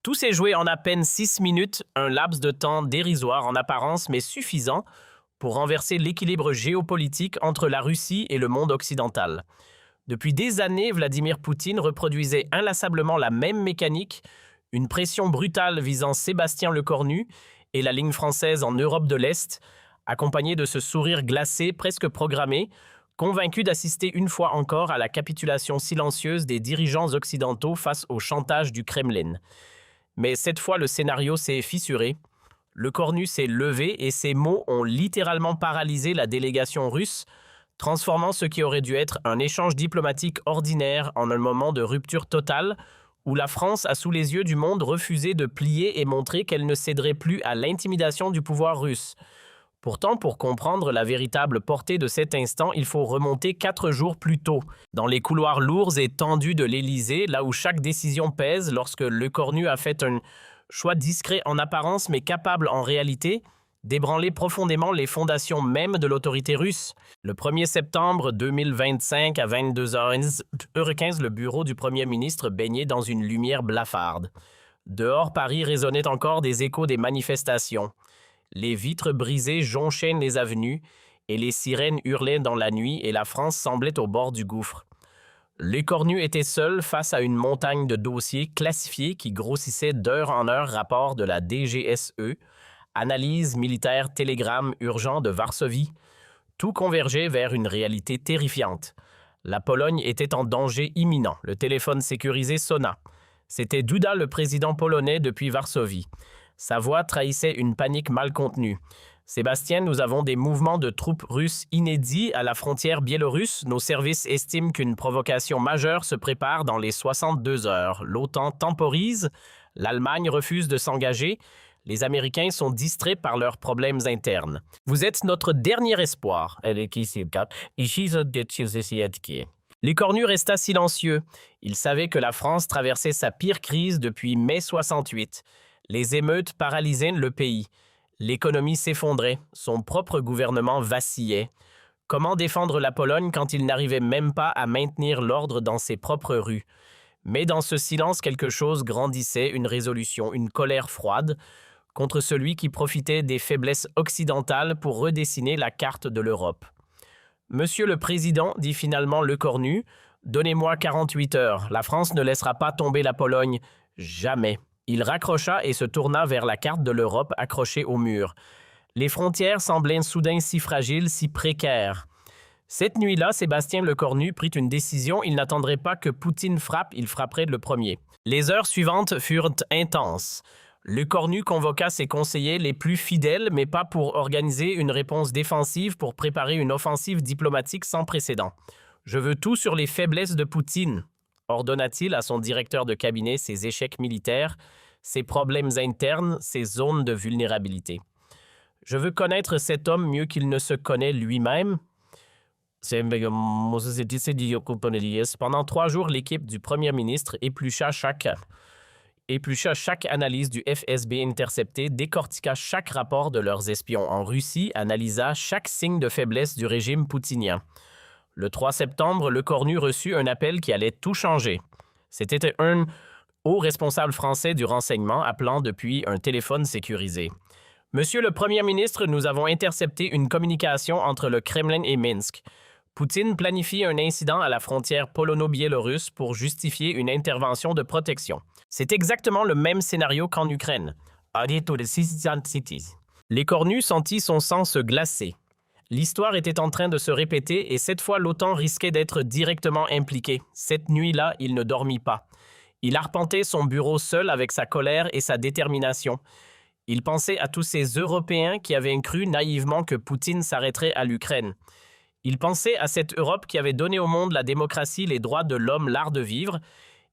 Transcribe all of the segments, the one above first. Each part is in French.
Tout s'est joué en à peine 6 minutes, un laps de temps dérisoire en apparence mais suffisant pour renverser l'équilibre géopolitique entre la Russie et le monde occidental. Depuis des années, Vladimir Poutine reproduisait inlassablement la même mécanique, une pression brutale visant Sébastien Lecornu et la ligne française en Europe de l'Est, accompagnée de ce sourire glacé presque programmé, convaincu d'assister une fois encore à la capitulation silencieuse des dirigeants occidentaux face au chantage du Kremlin. Mais cette fois, le scénario s'est fissuré. Lecornu s'est levé et ses mots ont littéralement paralysé la délégation russe, transformant ce qui aurait dû être un échange diplomatique ordinaire en un moment de rupture totale, où la France a sous les yeux du monde refusé de plier et montrer qu'elle ne céderait plus à l'intimidation du pouvoir russe. Pourtant, pour comprendre la véritable portée de cet instant, il faut remonter 4 jours plus tôt, dans les couloirs lourds et tendus de l'Élysée, là où chaque décision pèse lorsque Lecornu a fait un choix discret en apparence mais capable en réalité d'ébranler profondément les fondations mêmes de l'autorité russe. Le 1er septembre 2025 à 22h15, le bureau du Premier ministre baignait dans une lumière blafarde. Dehors, Paris résonnait encore des échos des manifestations. Les vitres brisées jonchaient les avenues et les sirènes hurlaient dans la nuit et la France semblait au bord du gouffre. Lecornu était seul face à une montagne de dossiers classifiés qui grossissaient d'heure en heure. Rapport de la DGSE, analyse militaire, télégramme urgent de Varsovie. Tout convergeait vers une réalité terrifiante. La Pologne était en danger imminent. Le téléphone sécurisé sonna. C'était Duda, le président polonais depuis Varsovie. Sa voix trahissait une panique mal contenue. « Sébastien, nous avons des mouvements de troupes russes inédits à la frontière biélorusse. Nos services estiment qu'une provocation majeure se prépare dans les 62 heures. L'OTAN temporise, l'Allemagne refuse de s'engager. Les Américains sont distraits par leurs problèmes internes. Vous êtes notre dernier espoir. » Lecornu resta silencieux. Il savait que la France traversait sa pire crise depuis mai 68. Les émeutes paralysaient le pays. L'économie s'effondrait. Son propre gouvernement vacillait. Comment défendre la Pologne quand il n'arrivait même pas à maintenir l'ordre dans ses propres rues? Mais dans ce silence, quelque chose grandissait, une résolution, une colère froide contre celui qui profitait des faiblesses occidentales pour redessiner la carte de l'Europe. « Monsieur le Président, dit finalement Lecornu, donnez-moi 48 heures. La France ne laissera pas tomber la Pologne. Jamais. » Il raccrocha et se tourna vers la carte de l'Europe accrochée au mur. Les frontières semblaient soudain si fragiles, si précaires. Cette nuit-là, Sébastien Lecornu prit une décision. Il n'attendrait pas que Poutine frappe, il frapperait le premier. Les heures suivantes furent intenses. Lecornu convoqua ses conseillers les plus fidèles, mais pas pour organiser une réponse défensive, pour préparer une offensive diplomatique sans précédent. « Je veux tout sur les faiblesses de Poutine », ordonna-t-il à son directeur de cabinet, ses échecs militaires, ses problèmes internes, ses zones de vulnérabilité. « Je veux connaître cet homme mieux qu'il ne se connaît lui-même. » Pendant 3 jours, l'équipe du Premier ministre éplucha chaque analyse du FSB interceptée, décortiqua chaque rapport de leurs espions en Russie, analysa chaque signe de faiblesse du régime poutinien. Le 3 septembre, Lecornu reçut un appel qui allait tout changer. C'était un haut responsable français du renseignement appelant depuis un téléphone sécurisé. « Monsieur le Premier ministre, nous avons intercepté une communication entre le Kremlin et Minsk. Poutine planifie un incident à la frontière polono-biélorusse pour justifier une intervention de protection. C'est exactement le même scénario qu'en Ukraine. » Lecornu sentit son sang se glacer. L'histoire était en train de se répéter et cette fois l'OTAN risquait d'être directement impliqué. Cette nuit-là, il ne dormit pas. Il arpentait son bureau seul avec sa colère et sa détermination. Il pensait à tous ces Européens qui avaient cru naïvement que Poutine s'arrêterait à l'Ukraine. Il pensait à cette Europe qui avait donné au monde la démocratie, les droits de l'homme, l'art de vivre,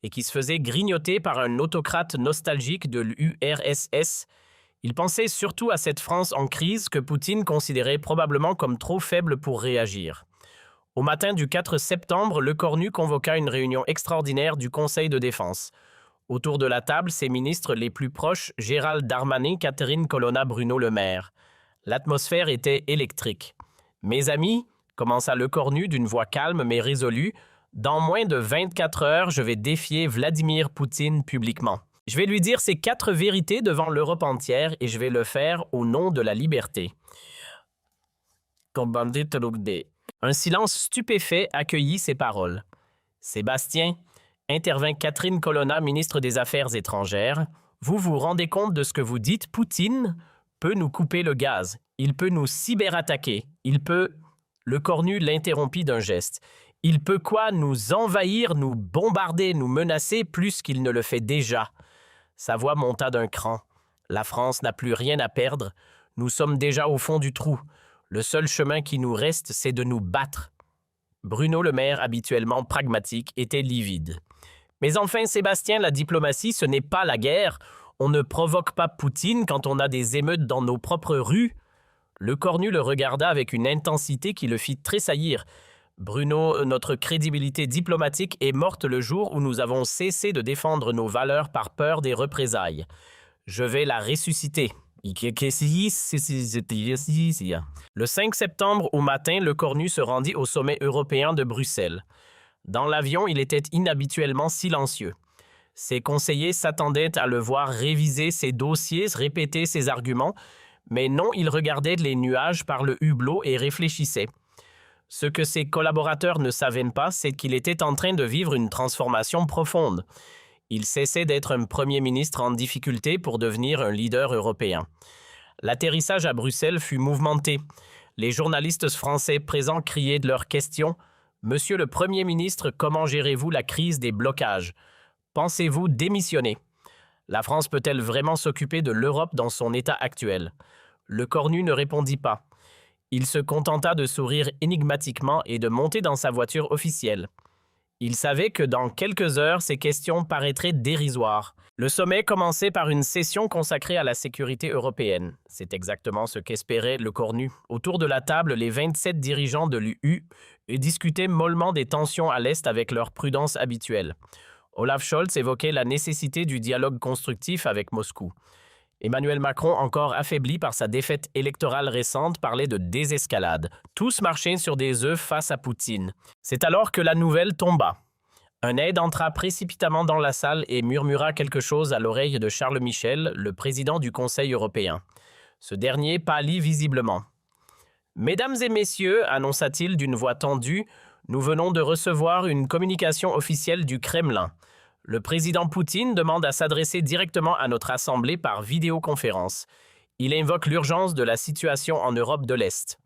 et qui se faisait grignoter par un autocrate nostalgique de l'URSS. Il pensait surtout à cette France en crise que Poutine considérait probablement comme trop faible pour réagir. Au matin du 4 septembre, Lecornu convoqua une réunion extraordinaire du Conseil de défense. Autour de la table, ses ministres les plus proches, Gérald Darmanin, Catherine Colonna, Bruno Le Maire. L'atmosphère était électrique. « Mes amis, » commença Lecornu d'une voix calme mais résolue, « dans moins de 24 heures, je vais défier Vladimir Poutine publiquement. Je vais lui dire ces 4 vérités devant l'Europe entière et je vais le faire au nom de la liberté. Un silence stupéfait accueillit ces paroles. Sébastien, intervint Catherine Colonna, ministre des Affaires étrangères, vous vous rendez compte de ce que vous dites? Poutine peut nous couper le gaz, il peut nous cyberattaquer, il peut... Le cornu l'interrompit d'un geste. Il peut quoi? Nous envahir, nous bombarder, nous menacer plus qu'il ne le fait déjà. Sa voix monta d'un cran. La France n'a plus rien à perdre. Nous sommes déjà au fond du trou. Le seul chemin qui nous reste, c'est de nous battre. Bruno Le Maire, habituellement pragmatique, était livide. Mais enfin, Sébastien, la diplomatie, ce n'est pas la guerre. On ne provoque pas Poutine quand on a des émeutes dans nos propres rues. Le cornu le regarda avec une intensité qui le fit tressaillir. Bruno, notre crédibilité diplomatique est morte le jour où nous avons cessé de défendre nos valeurs par peur des représailles. Je vais la ressusciter. Le 5 septembre au matin, le cornu se rendit au sommet européen de Bruxelles. Dans l'avion, il était inhabituellement silencieux. Ses conseillers s'attendaient à le voir réviser ses dossiers, répéter ses arguments, mais non, il regardait les nuages par le hublot et réfléchissait. Ce que ses collaborateurs ne savaient pas, c'est qu'il était en train de vivre une transformation profonde. Il cessait d'être un premier ministre en difficulté pour devenir un leader européen. L'atterrissage à Bruxelles fut mouvementé. Les journalistes français présents criaient de leurs questions « Monsieur le Premier ministre, comment gérez-vous la crise des blocages? Pensez-vous démissionner? La France peut-elle vraiment s'occuper de l'Europe dans son état actuel ?» Le cornu ne répondit pas. Il se contenta de sourire énigmatiquement et de monter dans sa voiture officielle. Il savait que dans quelques heures, ces questions paraîtraient dérisoires. Le sommet commençait par une session consacrée à la sécurité européenne. C'est exactement ce qu'espérait le cornu. Autour de la table, les 27 dirigeants de l'UE discutaient mollement des tensions à l'Est avec leur prudence habituelle. Olaf Scholz évoquait la nécessité du dialogue constructif avec Moscou. Emmanuel Macron, encore affaibli par sa défaite électorale récente, parlait de désescalade. Tous marchaient sur des œufs face à Poutine. C'est alors que la nouvelle tomba. Un aide entra précipitamment dans la salle et murmura quelque chose à l'oreille de Charles Michel, le président du Conseil européen. Ce dernier pâlit visiblement. « Mesdames et messieurs, annonça-t-il d'une voix tendue, nous venons de recevoir une communication officielle du Kremlin. Le président Poutine demande à s'adresser directement à notre Assemblée par vidéoconférence. Il invoque l'urgence de la situation en Europe de l'Est. »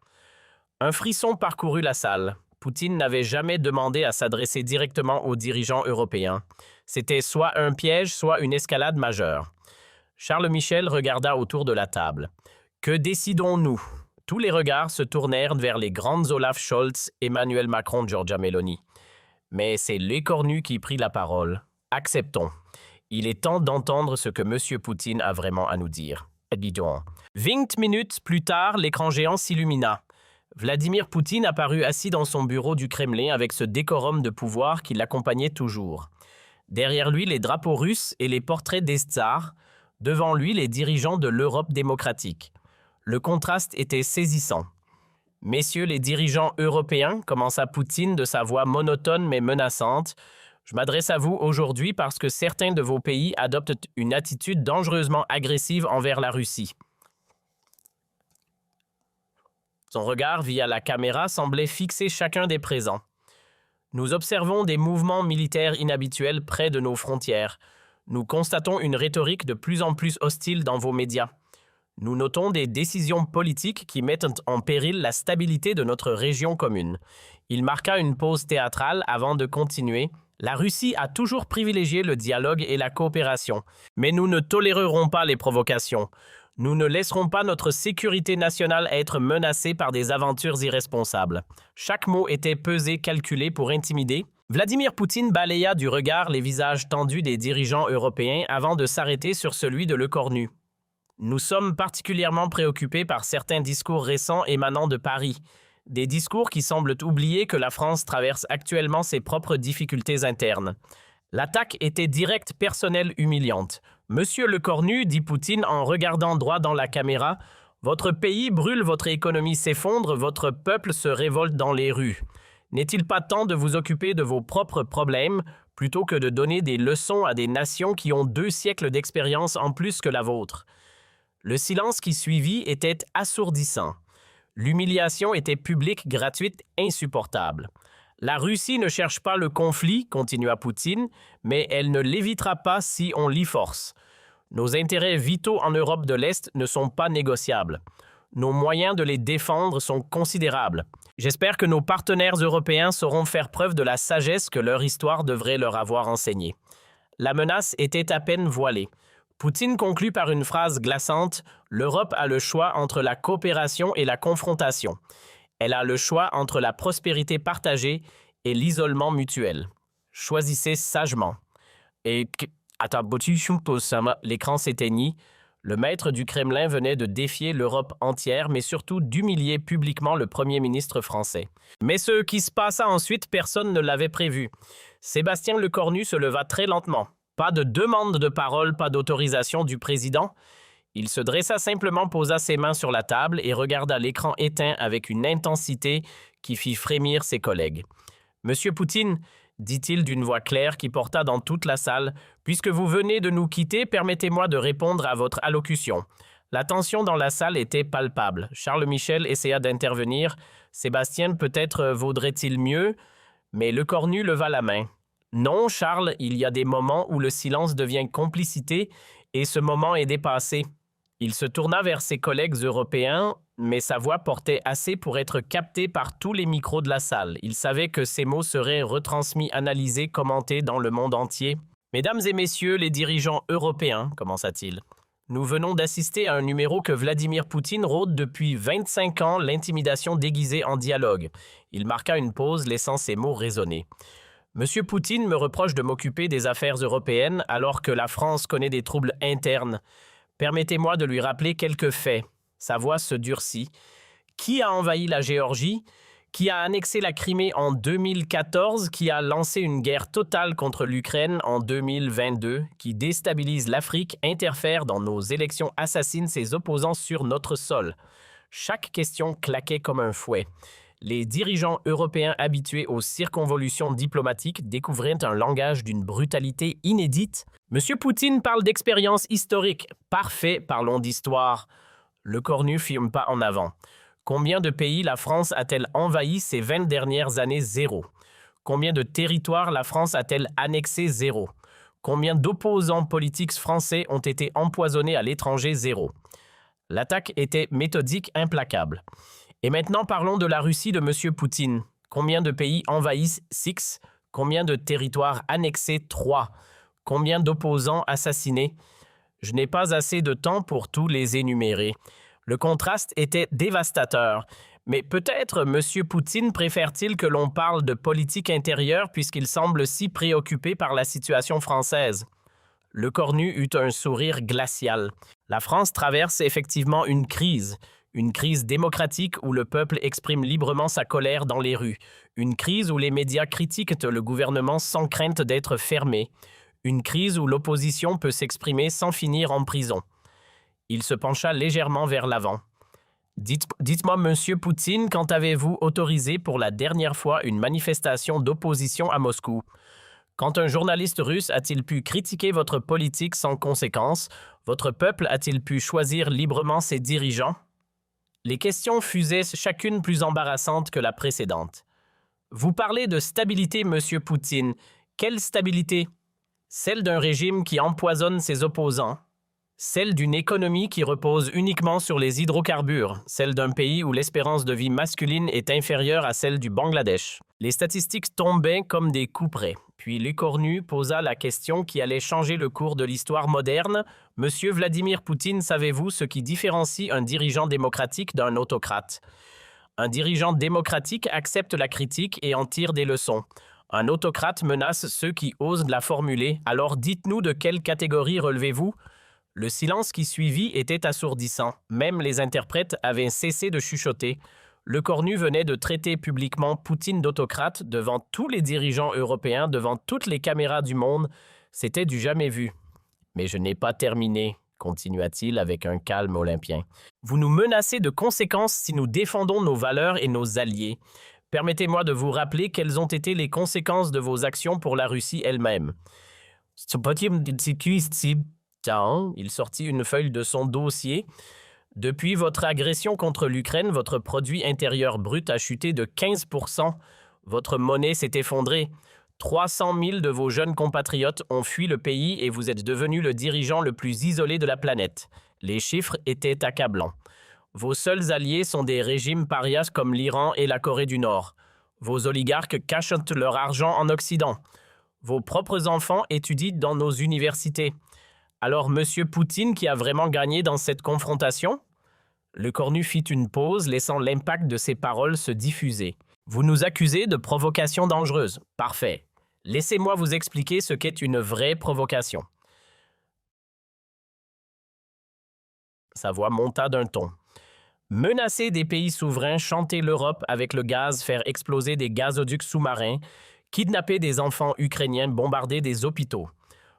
Un frisson parcourut la salle. Poutine n'avait jamais demandé à s'adresser directement aux dirigeants européens. C'était soit un piège, soit une escalade majeure. Charles Michel regarda autour de la table. « Que décidons-nous » Tous les regards se tournèrent vers les grandes Olaf Scholz, Emmanuel Macron, Giorgia Meloni. Mais c'est l'écornu qui prit la parole. Acceptons. Il est temps d'entendre ce que M. Poutine a vraiment à nous dire. 20 minutes plus tard, l'écran géant s'illumina. Vladimir Poutine apparut assis dans son bureau du Kremlin avec ce décorum de pouvoir qui l'accompagnait toujours. Derrière lui, les drapeaux russes et les portraits des tsars. Devant lui, les dirigeants de l'Europe démocratique. Le contraste était saisissant. « Messieurs les dirigeants européens, commença Poutine de sa voix monotone mais menaçante, je m'adresse à vous aujourd'hui parce que certains de vos pays adoptent une attitude dangereusement agressive envers la Russie. » Son regard via la caméra semblait fixer chacun des présents. « Nous observons des mouvements militaires inhabituels près de nos frontières. Nous constatons une rhétorique de plus en plus hostile dans vos médias. Nous notons des décisions politiques qui mettent en péril la stabilité de notre région commune. » Il marqua une pause théâtrale avant de continuer. « La Russie a toujours privilégié le dialogue et la coopération. Mais nous ne tolérerons pas les provocations. Nous ne laisserons pas notre sécurité nationale être menacée par des aventures irresponsables. » Chaque mot était pesé, calculé pour intimider. Vladimir Poutine balaya du regard les visages tendus des dirigeants européens avant de s'arrêter sur celui de Le Cornu. Nous sommes particulièrement préoccupés par certains discours récents émanant de Paris. Des discours qui semblent oublier que la France traverse actuellement ses propres difficultés internes. L'attaque était directe, personnelle, humiliante. « Monsieur Le Cornu, dit Poutine en regardant droit dans la caméra, votre pays brûle, votre économie s'effondre, votre peuple se révolte dans les rues. N'est-il pas temps de vous occuper de vos propres problèmes, plutôt que de donner des leçons à des nations qui ont 2 siècles d'expérience en plus que la vôtre. Le silence qui suivit était assourdissant. L'humiliation était publique, gratuite, insupportable. La Russie ne cherche pas le conflit, continua Poutine, mais elle ne l'évitera pas si on l'y force. Nos intérêts vitaux en Europe de l'Est ne sont pas négociables. Nos moyens de les défendre sont considérables. J'espère que nos partenaires européens sauront faire preuve de la sagesse que leur histoire devrait leur avoir enseignée. La menace était à peine voilée. Poutine conclut par une phrase glaçante « L'Europe a le choix entre la coopération et la confrontation. Elle a le choix entre la prospérité partagée et l'isolement mutuel. Choisissez sagement. » Et l'écran s'éteignit. Le maître du Kremlin venait de défier l'Europe entière, mais surtout d'humilier publiquement le Premier ministre français. Mais ce qui se passa ensuite, personne ne l'avait prévu. Sébastien Lecornu se leva très lentement. Pas de demande de parole, pas d'autorisation du président. Il se dressa simplement, posa ses mains sur la table et regarda l'écran éteint avec une intensité qui fit frémir ses collègues. « Monsieur Poutine, dit-il d'une voix claire qui porta dans toute la salle, puisque vous venez de nous quitter, permettez-moi de répondre à votre allocution. » La tension dans la salle était palpable. Charles Michel essaya d'intervenir. Sébastien, peut-être vaudrait-il mieux, mais Lecornu leva la main. Non, Charles, il y a des moments où le silence devient complicité et ce moment est dépassé. Il se tourna vers ses collègues européens, mais sa voix portait assez pour être captée par tous les micros de la salle. Il savait que ces mots seraient retransmis, analysés, commentés dans le monde entier. « Mesdames et messieurs les dirigeants européens, commença-t-il, nous venons d'assister à un numéro que Vladimir Poutine rôde depuis 25 ans, l'intimidation déguisée en dialogue. » Il marqua une pause, laissant ces mots résonner. Monsieur Poutine me reproche de m'occuper des affaires européennes alors que la France connaît des troubles internes. Permettez-moi de lui rappeler quelques faits. Sa voix se durcit. Qui a envahi la Géorgie? Qui a annexé la Crimée en 2014? Qui a lancé une guerre totale contre l'Ukraine en 2022? Qui déstabilise l'Afrique, interfère dans nos élections, assassine ses opposants sur notre sol? Chaque question claquait comme un fouet. Les dirigeants européens habitués aux circonvolutions diplomatiques découvraient un langage d'une brutalité inédite. Monsieur Poutine parle d'expérience historique. Parfait, parlons d'histoire. Lecornu fit un pas en avant. Combien de pays la France a-t-elle envahi ces 20 dernières années? 0. Combien de territoires la France a-t-elle annexé? 0. Combien d'opposants politiques français ont été empoisonnés à l'étranger? 0. L'attaque était méthodique, implacable. Et maintenant, parlons de la Russie de M. Poutine. Combien de pays envahissent? 6. Combien de territoires annexés? 3. Combien d'opposants assassinés? Je n'ai pas assez de temps pour tous les énumérer. Le contraste était dévastateur. Mais peut-être M. Poutine préfère-t-il que l'on parle de politique intérieure puisqu'il semble si préoccupé par la situation française. Lecornu eut un sourire glacial. La France traverse effectivement une crise démocratique où le peuple exprime librement sa colère dans les rues, une crise où les médias critiquent le gouvernement sans crainte d'être fermés, une crise où l'opposition peut s'exprimer sans finir en prison. Il se pencha légèrement vers l'avant. Dites-moi, monsieur Poutine, quand avez-vous autorisé pour la dernière fois une manifestation d'opposition à Moscou? Quand un journaliste russe a-t-il pu critiquer votre politique sans conséquence? Votre peuple a-t-il pu choisir librement ses dirigeants? Les questions fusaient chacune plus embarrassantes que la précédente. Vous parlez de stabilité, monsieur Poutine. Quelle stabilité? Celle d'un régime qui empoisonne ses opposants. Celle d'une économie qui repose uniquement sur les hydrocarbures. Celle d'un pays où l'espérance de vie masculine est inférieure à celle du Bangladesh. Les statistiques tombaient comme des couperets. Puis Lecornu posa la question qui allait changer le cours de l'histoire moderne. « Monsieur Vladimir Poutine, savez-vous ce qui différencie un dirigeant démocratique d'un autocrate? Un dirigeant démocratique accepte la critique et en tire des leçons. Un autocrate menace ceux qui osent la formuler. Alors dites-nous de quelle catégorie relevez-vous » Le silence qui suivit était assourdissant. Même les interprètes avaient cessé de chuchoter. Lecornu venait de traiter publiquement Poutine d'autocrate devant tous les dirigeants européens, devant toutes les caméras du monde. C'était du jamais vu. « Mais je n'ai pas terminé », continua-t-il avec un calme olympien. « Vous nous menacez de conséquences si nous défendons nos valeurs et nos alliés. Permettez-moi de vous rappeler quelles ont été les conséquences de vos actions pour la Russie elle-même. Il sortit une feuille de son dossier. Depuis votre agression contre l'Ukraine, votre produit intérieur brut a chuté de 15%. Votre monnaie s'est effondrée. 300 000 de vos jeunes compatriotes ont fui le pays et vous êtes devenu le dirigeant le plus isolé de la planète. Les chiffres étaient accablants. Vos seuls alliés sont des régimes parias comme l'Iran et la Corée du Nord. Vos oligarques cachent leur argent en Occident. Vos propres enfants étudient dans nos universités. Alors, Monsieur Poutine, qui a vraiment gagné dans cette confrontation? Le cornu fit une pause, laissant l'impact de ses paroles se diffuser. Vous nous accusez de provocation dangereuse. Parfait. Laissez-moi vous expliquer ce qu'est une vraie provocation. Sa voix monta d'un ton. Menacer des pays souverains, chanter l'Europe avec le gaz, faire exploser des gazoducs sous-marins, kidnapper des enfants ukrainiens, bombarder des hôpitaux.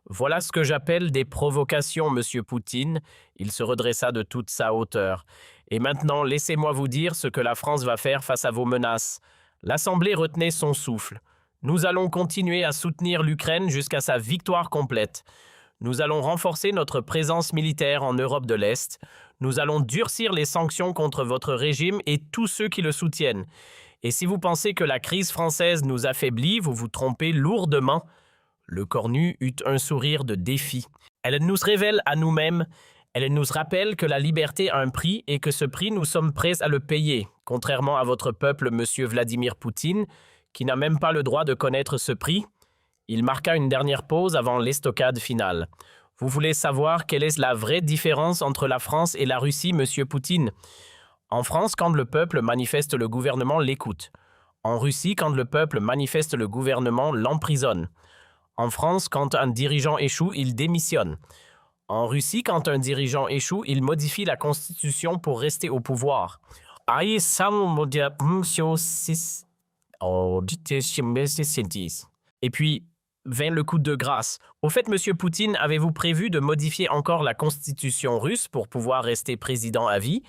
Voilà ce que j'appelle des provocations, Monsieur Poutine. Il se redressa de toute sa hauteur. Et maintenant, laissez-moi vous dire ce que la France va faire face à vos menaces. L'Assemblée retenait son souffle. Nous allons continuer à soutenir l'Ukraine jusqu'à sa victoire complète. Nous allons renforcer notre présence militaire en Europe de l'Est. Nous allons durcir les sanctions contre votre régime et tous ceux qui le soutiennent. Et si vous pensez que la crise française nous affaiblit, vous vous trompez lourdement. Le cornu eut un sourire de défi. Elle nous révèle à nous-mêmes. Elle nous rappelle que la liberté a un prix et que ce prix, nous sommes prêts à le payer, contrairement à votre peuple, Monsieur Vladimir Poutine, qui n'a même pas le droit de connaître ce prix. Il marqua une dernière pause avant l'estocade finale. Vous voulez savoir quelle est la vraie différence entre la France et la Russie, Monsieur Poutine? En France, quand le peuple manifeste, le gouvernement l'écoute. En Russie, quand le peuple manifeste, le gouvernement l'emprisonne. En France, quand un dirigeant échoue, il démissionne. En Russie, quand un dirigeant échoue, il modifie la constitution pour rester au pouvoir. Et puis, vint le coup de grâce. Au fait, Monsieur Poutine, avez-vous prévu de modifier encore la constitution russe pour pouvoir rester président à vie?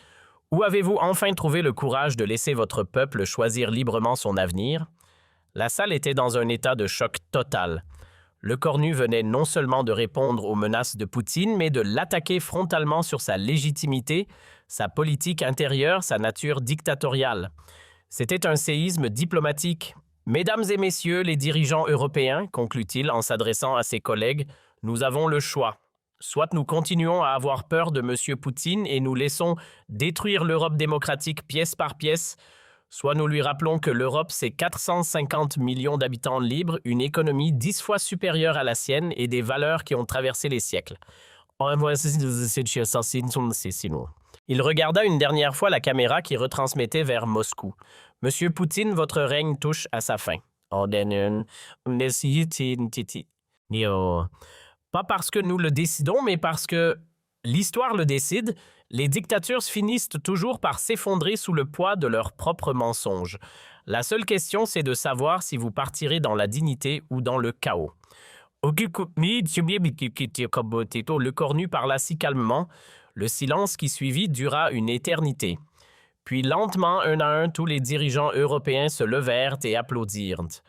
Ou avez-vous enfin trouvé le courage de laisser votre peuple choisir librement son avenir? La salle était dans un état de choc total. Le cornu venait non seulement de répondre aux menaces de Poutine, mais de l'attaquer frontalement sur sa légitimité, sa politique intérieure, sa nature dictatoriale. C'était un séisme diplomatique. Mesdames et messieurs les dirigeants européens, conclut-il en s'adressant à ses collègues, nous avons le choix. Soit nous continuons à avoir peur de M. Poutine et nous laissons détruire l'Europe démocratique pièce par pièce, soit nous lui rappelons que l'Europe, c'est 450 millions d'habitants libres, une économie 10 fois supérieure à la sienne et des valeurs qui ont traversé les siècles. Il regarda une dernière fois la caméra qui retransmettait vers Moscou. Monsieur Poutine, votre règne touche à sa fin. Pas parce que nous le décidons, mais parce que l'histoire le décide. Les dictatures finissent toujours par s'effondrer sous le poids de leurs propres mensonges. La seule question, c'est de savoir si vous partirez dans la dignité ou dans le chaos. Le cornu parla si calmement. Le silence qui suivit dura une éternité. Puis lentement, un à un, tous les dirigeants européens se levèrent et applaudirent.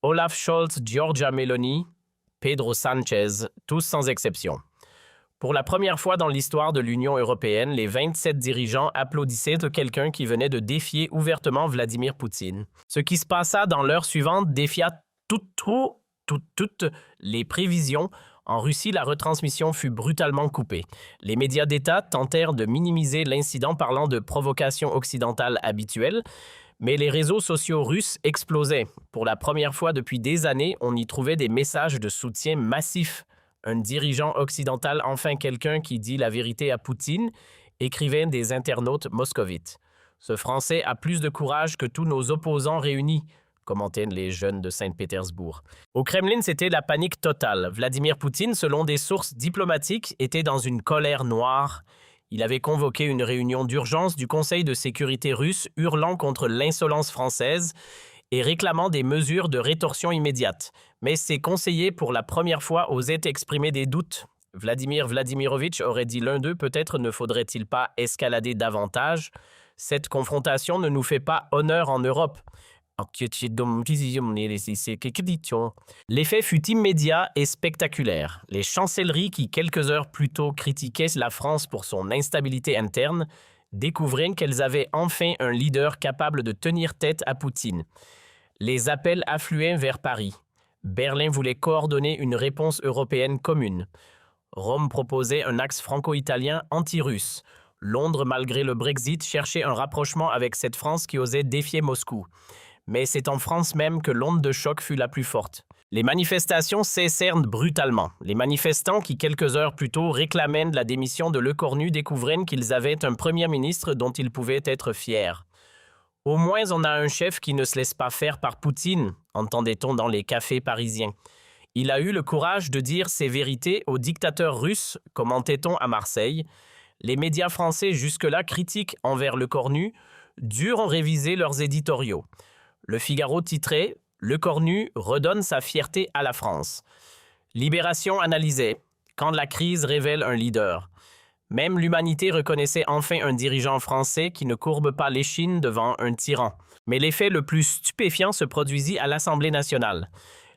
Olaf Scholz, Giorgia Meloni, Pedro Sánchez, tous sans exception. Pour la première fois dans l'histoire de l'Union européenne, les 27 dirigeants applaudissaient quelqu'un qui venait de défier ouvertement Vladimir Poutine. Ce qui se passa dans l'heure suivante défia toutes les prévisions. En Russie, la retransmission fut brutalement coupée. Les médias d'État tentèrent de minimiser l'incident parlant de provocation occidentale habituelle, mais les réseaux sociaux russes explosaient. Pour la première fois depuis des années, on y trouvait des messages de soutien massifs. Un dirigeant occidental, enfin quelqu'un qui dit la vérité à Poutine, écrivaient des internautes moscovites. Ce Français a plus de courage que tous nos opposants réunis, commentaient les jeunes de Saint-Pétersbourg. Au Kremlin, c'était la panique totale. Vladimir Poutine, selon des sources diplomatiques, était dans une colère noire. Il avait convoqué une réunion d'urgence du Conseil de sécurité russe, hurlant contre l'insolence française et réclamant des mesures de rétorsion immédiate. Mais ses conseillers, pour la première fois, osaient exprimer des doutes. Vladimir Vladimirovitch aurait dit l'un d'eux, peut-être ne faudrait-il pas escalader davantage? Cette confrontation ne nous fait pas honneur en Europe. L'effet fut immédiat et spectaculaire. Les chancelleries qui, quelques heures plus tôt, critiquaient la France pour son instabilité interne, découvrirent qu'elles avaient enfin un leader capable de tenir tête à Poutine. Les appels affluaient vers Paris. Berlin voulait coordonner une réponse européenne commune. Rome proposait un axe franco-italien anti-russe. Londres, malgré le Brexit, cherchait un rapprochement avec cette France qui osait défier Moscou. Mais c'est en France même que l'onde de choc fut la plus forte. Les manifestations cessèrent brutalement. Les manifestants qui, quelques heures plus tôt, réclamaient la démission de Lecornu découvrirent qu'ils avaient un premier ministre dont ils pouvaient être fiers. Au moins, on a un chef qui ne se laisse pas faire par Poutine, entendait-on dans les cafés parisiens. Il a eu le courage de dire ces vérités au dictateur russe, commentait-on à Marseille. Les médias français jusque-là critiques envers Lecornu durent en réviser leurs éditoriaux. Le Figaro titrait « Lecornu redonne sa fierté à la France ». Libération analysait « Quand la crise révèle un leader ». Même l'humanité reconnaissait enfin un dirigeant français qui ne courbe pas l'échine devant un tyran. Mais l'effet le plus stupéfiant se produisit à l'Assemblée nationale.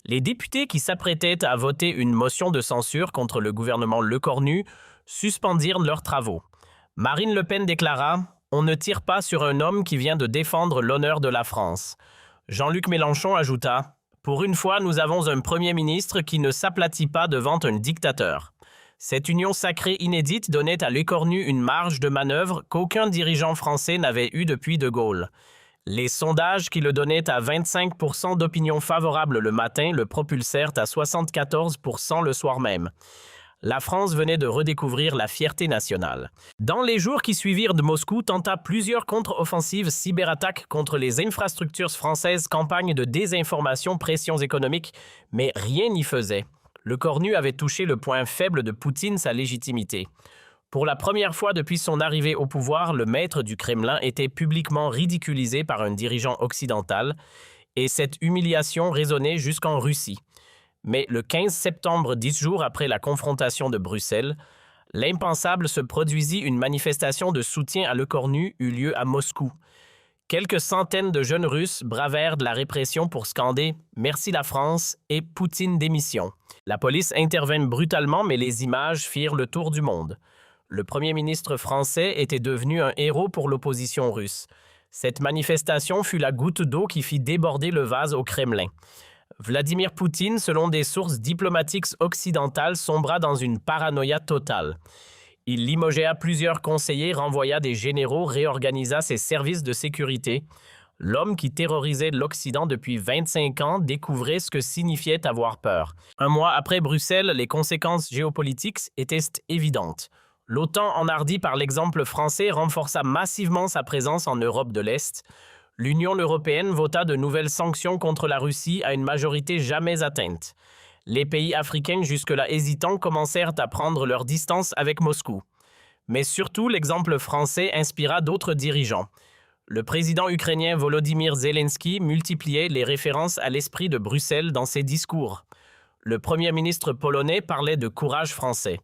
Les députés qui s'apprêtaient à voter une motion de censure contre le gouvernement Lecornu suspendirent leurs travaux. Marine Le Pen déclara « On ne tire pas sur un homme qui vient de défendre l'honneur de la France ». Jean-Luc Mélenchon ajouta « Pour une fois, nous avons un Premier ministre qui ne s'aplatit pas devant un dictateur ». Cette union sacrée inédite donnait à Lecornu une marge de manœuvre qu'aucun dirigeant français n'avait eue depuis De Gaulle. Les sondages qui le donnaient à 25% d'opinion favorable le matin le propulsèrent à 74% le soir même. La France venait de redécouvrir la fierté nationale. Dans les jours qui suivirent, Moscou tenta plusieurs contre-offensives cyberattaques contre les infrastructures françaises, campagnes de désinformation, pressions économiques, mais rien n'y faisait. Lecornu avait touché le point faible de Poutine, sa légitimité. Pour la première fois depuis son arrivée au pouvoir, le maître du Kremlin était publiquement ridiculisé par un dirigeant occidental, et cette humiliation résonnait jusqu'en Russie. Mais le 15 septembre, 10 jours après la confrontation de Bruxelles, l'impensable se produisit, une manifestation de soutien à Lecornu eut lieu à Moscou. Quelques centaines de jeunes Russes bravèrent de la répression pour scander « Merci la France » et « Poutine démission ». La police intervint brutalement, mais les images firent le tour du monde. Le Premier ministre français était devenu un héros pour l'opposition russe. Cette manifestation fut la goutte d'eau qui fit déborder le vase au Kremlin. Vladimir Poutine, selon des sources diplomatiques occidentales, sombra dans une paranoïa totale. Il limogea plusieurs conseillers, renvoya des généraux, réorganisa ses services de sécurité. L'homme qui terrorisait l'Occident depuis 25 ans découvrait ce que signifiait avoir peur. Un mois après Bruxelles, les conséquences géopolitiques étaient évidentes. L'OTAN, enhardi par l'exemple français, renforça massivement sa présence en Europe de l'Est. L'Union européenne vota de nouvelles sanctions contre la Russie à une majorité jamais atteinte. Les pays africains jusque-là hésitants commencèrent à prendre leur distance avec Moscou. Mais surtout, l'exemple français inspira d'autres dirigeants. Le président ukrainien Volodymyr Zelensky multipliait les références à l'esprit de Bruxelles dans ses discours. Le premier ministre polonais parlait de courage français.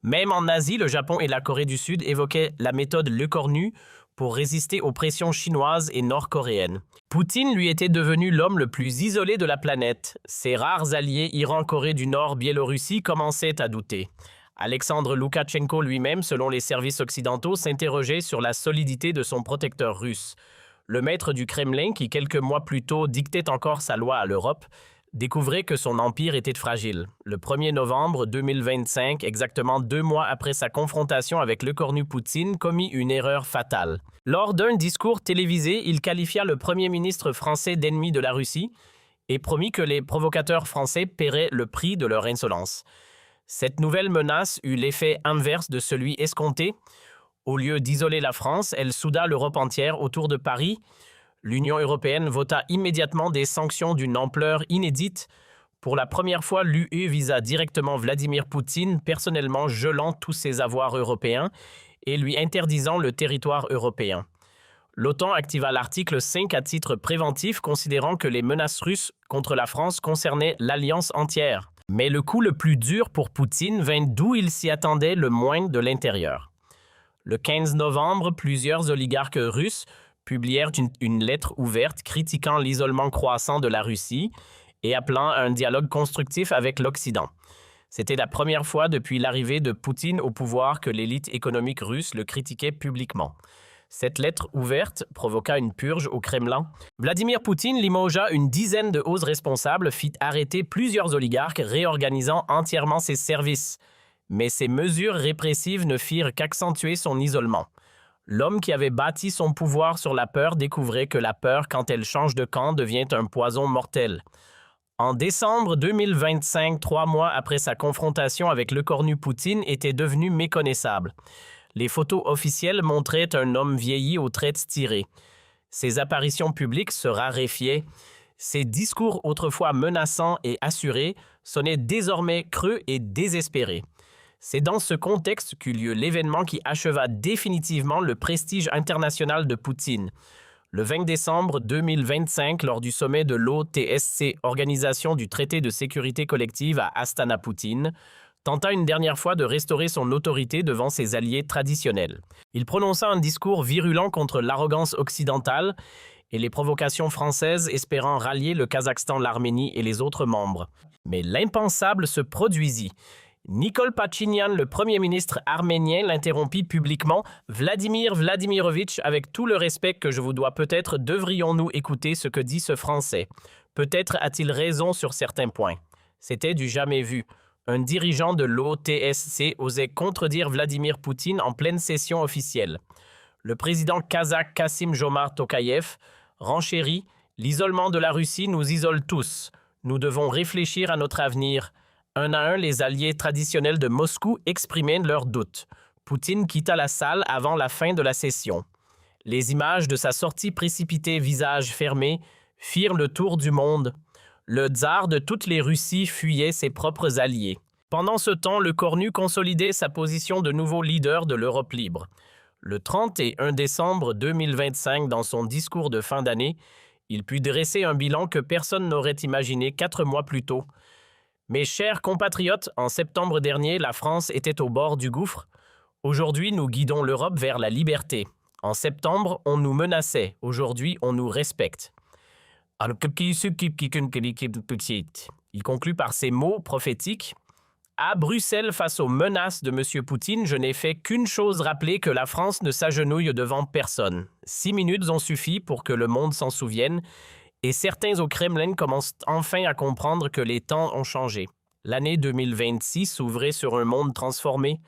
Même en Asie, le Japon et la Corée du Sud évoquaient la méthode Lecornu pour résister aux pressions chinoises et nord-coréennes. Poutine lui était devenu l'homme le plus isolé de la planète. Ses rares alliés Iran, Corée du Nord, Biélorussie commençaient à douter. Alexandre Loukachenko lui-même, selon les services occidentaux, s'interrogeait sur la solidité de son protecteur russe. Le maître du Kremlin, qui quelques mois plus tôt dictait encore sa loi à l'Europe, découvrait que son empire était fragile. Le 1er novembre 2025, exactement 2 mois après sa confrontation avec Lecornu, Poutine commit une erreur fatale. Lors d'un discours télévisé, il qualifia le Premier ministre français d'ennemi de la Russie et promit que les provocateurs français paieraient le prix de leur insolence. Cette nouvelle menace eut l'effet inverse de celui escompté. Au lieu d'isoler la France, elle souda l'Europe entière autour de Paris. L'Union européenne vota immédiatement des sanctions d'une ampleur inédite. Pour la première fois, l'UE visa directement Vladimir Poutine, personnellement gelant tous ses avoirs européens et lui interdisant le territoire européen. L'OTAN activa l'article 5 à titre préventif, considérant que les menaces russes contre la France concernaient l'alliance entière. Mais le coup le plus dur pour Poutine vint d'où il s'y attendait le moins, de l'intérieur. Le 15 novembre, plusieurs oligarques russes publièrent une lettre ouverte critiquant l'isolement croissant de la Russie et appelant à un dialogue constructif avec l'Occident. C'était la première fois depuis l'arrivée de Poutine au pouvoir que l'élite économique russe le critiquait publiquement. Cette lettre ouverte provoqua une purge au Kremlin. Vladimir Poutine limogea une dizaine de hauts responsables, fit arrêter plusieurs oligarques, réorganisant entièrement ses services. Mais ces mesures répressives ne firent qu'accentuer son isolement. L'homme qui avait bâti son pouvoir sur la peur découvrait que la peur, quand elle change de camp, devient un poison mortel. En décembre 2025, 3 mois après sa confrontation avec le cornu Poutine, était devenu méconnaissable. Les photos officielles montraient un homme vieilli aux traits tirés. Ses apparitions publiques se raréfiaient. Ses discours autrefois menaçants et assurés sonnaient désormais creux et désespérés. C'est dans ce contexte qu'eut lieu l'événement qui acheva définitivement le prestige international de Poutine. Le 20 décembre 2025, lors du sommet de l'OTSC, Organisation du Traité de sécurité collective à Astana, Poutine tenta une dernière fois de restaurer son autorité devant ses alliés traditionnels. Il prononça un discours virulent contre l'arrogance occidentale et les provocations françaises espérant rallier le Kazakhstan, l'Arménie et les autres membres. Mais l'impensable se produisit. Nikol Pachinian, le premier ministre arménien, l'interrompit publiquement. « Vladimir Vladimirovitch, avec tout le respect que je vous dois, peut-être devrions-nous écouter ce que dit ce Français. Peut-être a-t-il raison sur certains points. » C'était du jamais vu. Un dirigeant de l'OTSC osait contredire Vladimir Poutine en pleine session officielle. Le président kazakh Kassym-Jomart Tokayev renchérit « L'isolement de la Russie nous isole tous. Nous devons réfléchir à notre avenir. » Un à un, les alliés traditionnels de Moscou exprimaient leurs doutes. Poutine quitta la salle avant la fin de la session. Les images de sa sortie précipitée, visage fermé, firent le tour du monde. Le tsar de toutes les Russies fuyait ses propres alliés. Pendant ce temps, le cornu consolidait sa position de nouveau leader de l'Europe libre. Le 31 décembre 2025, dans son discours de fin d'année, il put dresser un bilan que personne n'aurait imaginé 4 mois plus tôt. Mes chers compatriotes, en septembre dernier, la France était au bord du gouffre. Aujourd'hui, nous guidons l'Europe vers la liberté. En septembre, on nous menaçait. Aujourd'hui, on nous respecte. Il conclut par ces mots prophétiques. À Bruxelles, face aux menaces de M. Poutine, je n'ai fait qu'une chose, rappeler que la France ne s'agenouille devant personne. 6 minutes ont suffi pour que le monde s'en souvienne, et certains au Kremlin commencent enfin à comprendre que les temps ont changé. L'année 2026 s'ouvrait sur un monde transformé.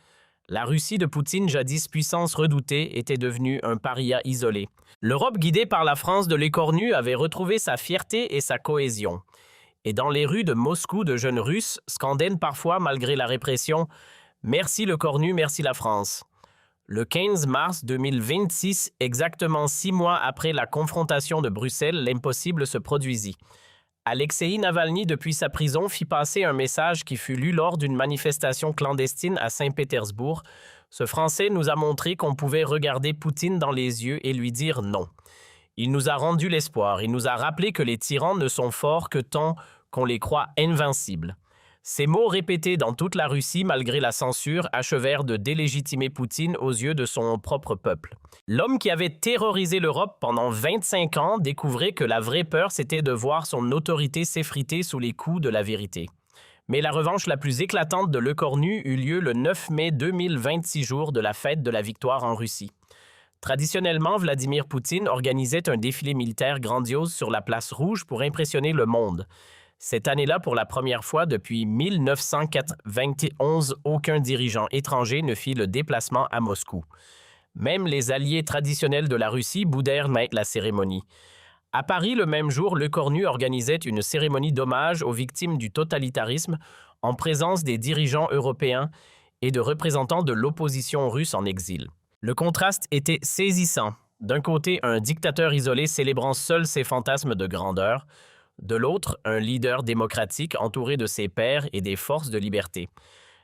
La Russie de Poutine, jadis puissance redoutée, était devenue un paria isolé. L'Europe guidée par la France de l'écornu avait retrouvé sa fierté et sa cohésion. Et dans les rues de Moscou, de jeunes Russes scandaient parfois, malgré la répression, « Merci le cornu, merci la France ». Le 15 mars 2026, exactement 6 mois après la confrontation de Bruxelles, l'impossible se produisit. Alexeï Navalny, depuis sa prison, fit passer un message qui fut lu lors d'une manifestation clandestine à Saint-Pétersbourg. Ce Français nous a montré qu'on pouvait regarder Poutine dans les yeux et lui dire non. Il nous a rendu l'espoir, il nous a rappelé que les tyrans ne sont forts que tant qu'on les croit invincibles. Ces mots répétés dans toute la Russie, malgré la censure, achevèrent de délégitimer Poutine aux yeux de son propre peuple. L'homme qui avait terrorisé l'Europe pendant 25 ans découvrait que la vraie peur, c'était de voir son autorité s'effriter sous les coups de la vérité. Mais la revanche la plus éclatante de Lecornu eut lieu le 9 mai 2026, jour de la fête de la victoire en Russie. Traditionnellement, Vladimir Poutine organisait un défilé militaire grandiose sur la place Rouge pour impressionner le monde. Cette année-là, pour la première fois depuis 1991, aucun dirigeant étranger ne fit le déplacement à Moscou. Même les alliés traditionnels de la Russie boudèrent la cérémonie. À Paris, le même jour, Lecornu organisait une cérémonie d'hommage aux victimes du totalitarisme en présence des dirigeants européens et de représentants de l'opposition russe en exil. Le contraste était saisissant. D'un côté, un dictateur isolé célébrant seul ses fantasmes de grandeur. De l'autre, un leader démocratique entouré de ses pairs et des forces de liberté.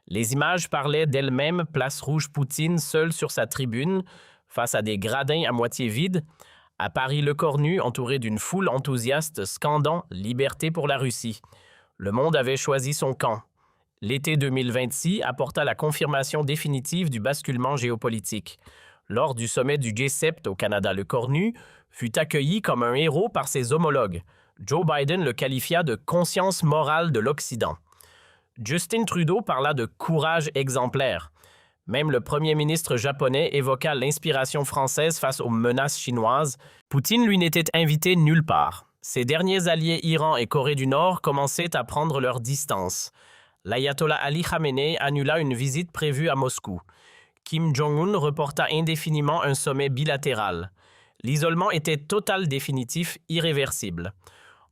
Les images parlaient d'elles-mêmes, place Rouge Poutine seul sur sa tribune, face à des gradins à moitié vides. À Paris, Lecornu, entouré d'une foule enthousiaste, scandant « Liberté pour la Russie ». Le monde avait choisi son camp. L'été 2026 apporta la confirmation définitive du basculement géopolitique. Lors du sommet du G7 au Canada, le Cornu fut accueilli comme un héros par ses homologues. Joe Biden le qualifia de conscience morale de l'Occident. Justin Trudeau parla de courage exemplaire. Même le premier ministre japonais évoqua l'inspiration française face aux menaces chinoises. Poutine, lui, n'était invité nulle part. Ses derniers alliés Iran et Corée du Nord commençaient à prendre leur distance. L'ayatollah Ali Khamenei annula une visite prévue à Moscou. Kim Jong-un reporta indéfiniment un sommet bilatéral. L'isolement était total, définitif, irréversible.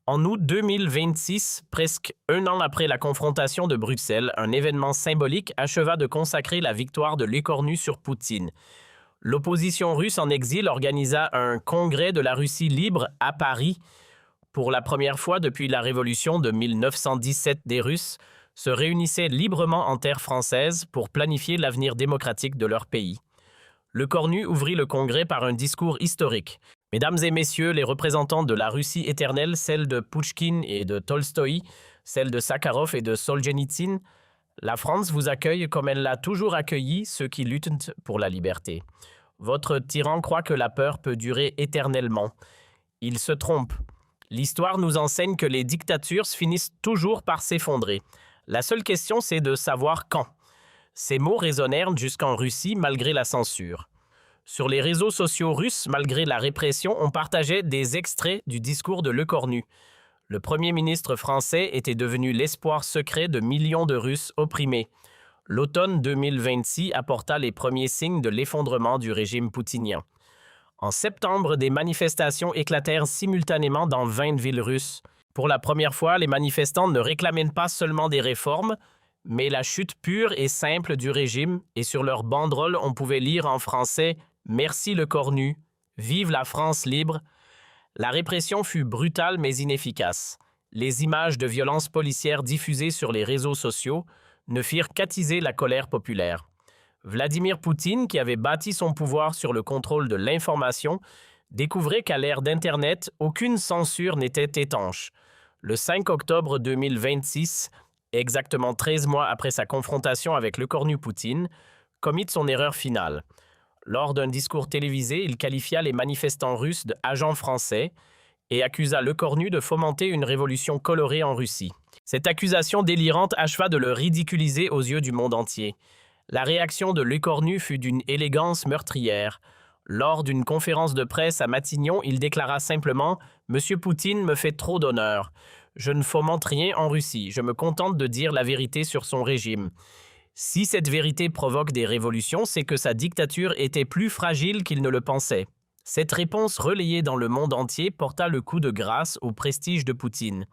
En août 2026, presque un an après la confrontation de Bruxelles, un événement symbolique acheva de consacrer la victoire de l'écornu sur Poutine. L'opposition russe en exil organisa un congrès de la Russie libre à Paris. Pour la première fois depuis la révolution de 1917, des Russes se réunissaient librement en terre française pour planifier l'avenir démocratique de leur pays. Le Cornu ouvrit le congrès par un discours historique. Mesdames et messieurs, les représentants de la Russie éternelle, celle de Pouchkine et de Tolstoï, celle de Sakharov et de Solzhenitsyn, la France vous accueille comme elle l'a toujours accueilli ceux qui luttent pour la liberté. Votre tyran croit que la peur peut durer éternellement. Il se trompe. L'histoire nous enseigne que les dictatures finissent toujours par s'effondrer. La seule question, c'est de savoir quand. Ces mots résonnèrent jusqu'en Russie malgré la censure. Sur les réseaux sociaux russes, malgré la répression, on partageait des extraits du discours de Le Cornu. Le premier ministre français était devenu l'espoir secret de millions de Russes opprimés. L'automne 2026 apporta les premiers signes de l'effondrement du régime poutinien. En septembre, des manifestations éclatèrent simultanément dans 20 villes russes. Pour la première fois, les manifestants ne réclamaient pas seulement des réformes, mais la chute pure et simple du régime, et sur leurs banderoles, on pouvait lire en français « Merci le Cornu »,« Vive la France libre ». La répression fut brutale mais inefficace. Les images de violences policières diffusées sur les réseaux sociaux ne firent qu'attiser la colère populaire. Vladimir Poutine, qui avait bâti son pouvoir sur le contrôle de l'information, découvrait qu'à l'ère d'Internet, aucune censure n'était étanche. Le 5 octobre 2026, exactement 13 mois après sa confrontation avec le Cornu Poutine, commit son erreur finale. Lors d'un discours télévisé, il qualifia les manifestants russes de « agents français » et accusa Le Cornu de fomenter une révolution colorée en Russie. Cette accusation délirante acheva de le ridiculiser aux yeux du monde entier. La réaction de Le Cornu fut d'une élégance meurtrière. Lors d'une conférence de presse à Matignon, il déclara simplement « Monsieur Poutine me fait trop d'honneur. Je ne fomente rien en Russie. Je me contente de dire la vérité sur son régime. » Si cette vérité provoque des révolutions, c'est que sa dictature était plus fragile qu'il ne le pensait. Cette réponse relayée dans le monde entier porta le coup de grâce au prestige de Poutine.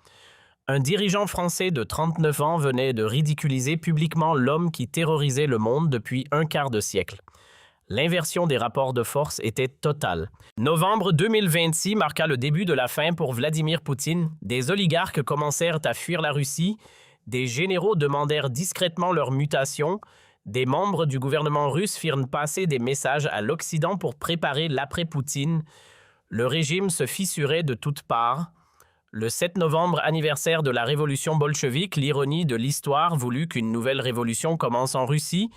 Un dirigeant français de 39 ans venait de ridiculiser publiquement l'homme qui terrorisait le monde depuis un quart de siècle. L'inversion des rapports de force était totale. Novembre 2026 marqua le début de la fin pour Vladimir Poutine. Des oligarques commencèrent à fuir la Russie. Des généraux demandèrent discrètement leur mutation. Des membres du gouvernement russe firent passer des messages à l'Occident pour préparer l'après-Poutine. Le régime se fissurait de toutes parts. Le 7 novembre, anniversaire de la révolution bolchevique, l'ironie de l'histoire voulut qu'une nouvelle révolution commence en Russie.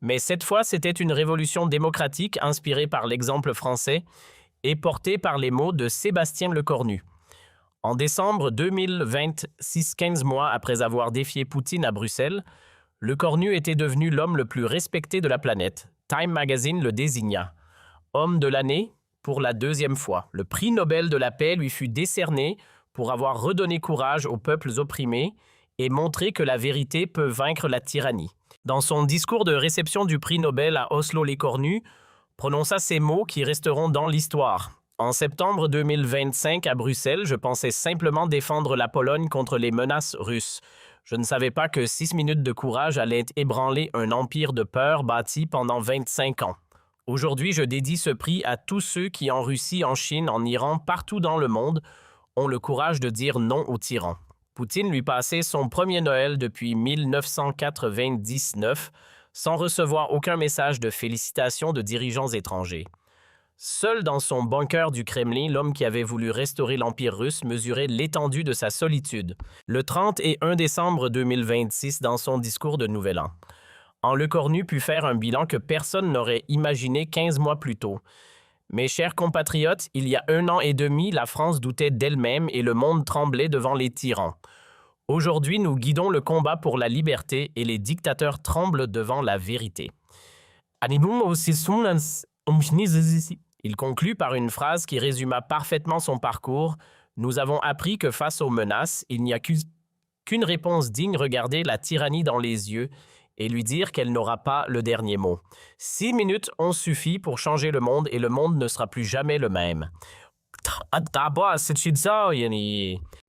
Mais cette fois, c'était une révolution démocratique inspirée par l'exemple français et portée par les mots de Sébastien Lecornu. En décembre 2026, 15 mois après avoir défié Poutine à Bruxelles, Le Cornu était devenu l'homme le plus respecté de la planète. Time Magazine le désigna. Homme de l'année pour la deuxième fois. Le prix Nobel de la paix lui fut décerné pour avoir redonné courage aux peuples opprimés et montré que la vérité peut vaincre la tyrannie. Dans son discours de réception du prix Nobel à Oslo, Le Cornu prononça ces mots qui resteront dans l'histoire. En septembre 2025, à Bruxelles, je pensais simplement défendre la Pologne contre les menaces russes. Je ne savais pas que 6 minutes de courage allaient ébranler un empire de peur bâti pendant 25 ans. Aujourd'hui, je dédie ce prix à tous ceux qui, en Russie, en Chine, en Iran, partout dans le monde, ont le courage de dire non aux tyrans. Poutine lui passait son premier Noël depuis 1999 sans recevoir aucun message de félicitations de dirigeants étrangers. Seul dans son bunker du Kremlin, l'homme qui avait voulu restaurer l'Empire russe mesurait l'étendue de sa solitude. Le 31 décembre 2026, dans son discours de Nouvel An. En Lecornu put faire un bilan que personne n'aurait imaginé 15 mois plus tôt. Mes chers compatriotes, il y a 1 an et demi, la France doutait d'elle-même et le monde tremblait devant les tyrans. Aujourd'hui, nous guidons le combat pour la liberté et les dictateurs tremblent devant la vérité. Il conclut par une phrase qui résuma parfaitement son parcours. Nous avons appris que face aux menaces, il n'y a qu'une réponse digne, regarder la tyrannie dans les yeux et lui dire qu'elle n'aura pas le dernier mot. 6 minutes ont suffi pour changer le monde et le monde ne sera plus jamais le même.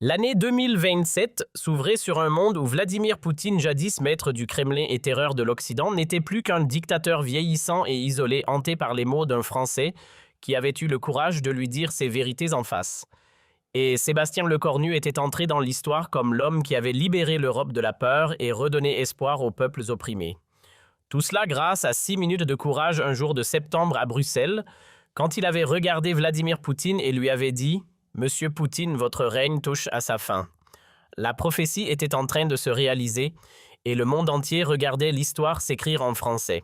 L'année 2027 s'ouvrait sur un monde où Vladimir Poutine, jadis maître du Kremlin et terreur de l'Occident, n'était plus qu'un dictateur vieillissant et isolé, hanté par les mots d'un Français qui avait eu le courage de lui dire ses vérités en face. Et Sébastien Lecornu était entré dans l'histoire comme l'homme qui avait libéré l'Europe de la peur et redonné espoir aux peuples opprimés. Tout cela grâce à 6 minutes de courage un jour de septembre à Bruxelles, quand il avait regardé Vladimir Poutine et lui avait dit « Monsieur Poutine, votre règne touche à sa fin ». La prophétie était en train de se réaliser et le monde entier regardait l'histoire s'écrire en français.